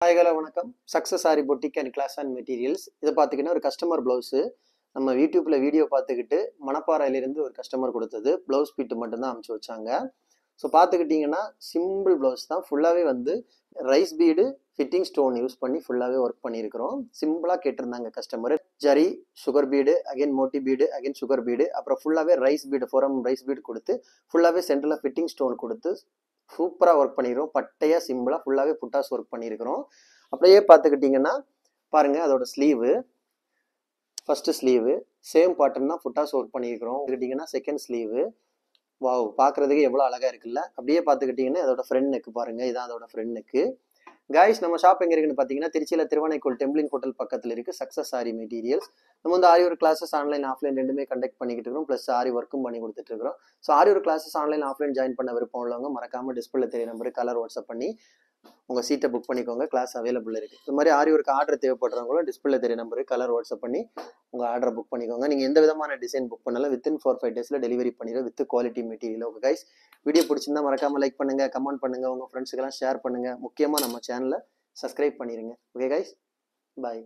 Hi hello வணக்கம். Success sari boutique and class and materials. இதை பார்த்துக்கிட்டா ஒரு கஸ்டமர் ப்ளவுஸு நம்ம யூடியூப்ல வீடியோ பார்த்துக்கிட்டு மணப்பாறையிலிருந்து ஒரு கஸ்டமர் கொடுத்தது ப்ளவுஸ் பிட்டு மட்டும்தான் அனுப்பிச்சு வச்சாங்க. ஸோ பார்த்துக்கிட்டிங்கன்னா சிம்பிள் ப்ளவுஸ் தான். ஃபுல்லாகவே வந்து rice bead fitting stone use பண்ணி ஃபுல்லாகவே ஒர்க் பண்ணியிருக்கிறோம். சிம்பிளாக கேட்டிருந்தாங்க customer. Zari sugar bead, again மோட்டி பீடு, அகைன் சுகர் பீடு, அப்புறம் ஃபுல்லாகவே ரைஸ் பீடு, ஃபோரம் ரைஸ் பீடு கொடுத்து ஃபுல்லாகவே சென்டரில் ஃபிட்டிங் ஸ்டோன் கொடுத்து சூப்பராக ஒர்க் பண்ணிடுறோம். பட்டையாக சிம்பிளாக ஃபுல்லாகவே புட்டாஸ் ஒர்க் பண்ணியிருக்கிறோம். அப்படியே பார்த்துக்கிட்டிங்கன்னா பாருங்கள், அதோட sleeve first sleeve same pattern தான் புட்டாஸ் ஒர்க் பண்ணியிருக்கிறோம். பார்த்துக்கிட்டிங்கன்னா செகண்ட் ஸ்லீவு வாவ், பார்க்குறதுக்கு எவ்வளோ அழகாக இருக்குல்ல. அப்படியே பார்த்துக்கிட்டிங்கன்னா அதோட ஃப்ரண்ட் நெக்கு பாருங்கள், இதான் அதோட ஃப்ரண்ட் நெக்கு. கைஸ், நம்ம ஷாப் எங்கே இருக்குன்னு பார்த்தீங்கன்னா திருச்சியில் திருவானைக்கோள் டெம்பிளின் ஹோட்டல் பக்கத்தில் இருக்குது சக்ஸஸ் சாரி மெட்டீரியல்ஸ். நம்ம வந்து aari work classes online offline ரெண்டுமே கண்டக்ட் பண்ணிக்கிட்டு இருக்கோம். ப்ளஸ் ஆரி ஒர்க்கும் பண்ணி கொடுத்துட்டு இருக்கிறோம். So aari work classes online offline join பண்ண விருப்பம் உள்ளவங்க மறக்காமல் டிஸ்பிளே தெரிய நம்பருக்கு கலர் வாட்ஸ்அப் பண்ணி உங்கள் சீட்டை புக் பண்ணிக்கோங்க. கிளாஸ் அவைலபிள் இருக்குது. இது மாதிரி ஆரி ஒர்க் ஆர்டர் தேவைப்படுறவங்களும் டிஸ்பிளே தெரிய நம்பருக்கு கலர் வாட்ஸ்அப் பண்ணி உங்கள் ஆர்டரை புக் பண்ணிக்கோங்க. நீங்கள் எந்த விதமான டிசைன் புக் பண்ணாலும் வித்தின் 4-5 டேஸில் டெலிவரி பண்ணிடுவோம் with quality material. Okay guys, video பிடிச்சிருந்தா மறக்காமல் லைக் பண்ணுங்கள், கமெண்ட் பண்ணுங்கள், உங்கள் ஃப்ரெண்ட்ஸுக்கெல்லாம் ஷேர் பண்ணுங்கள். முக்கியமாக நம்ம சேனலை சப்ஸ்கிரைப் பண்ணிடுங்க. ஓகே கைஸ், பாய்.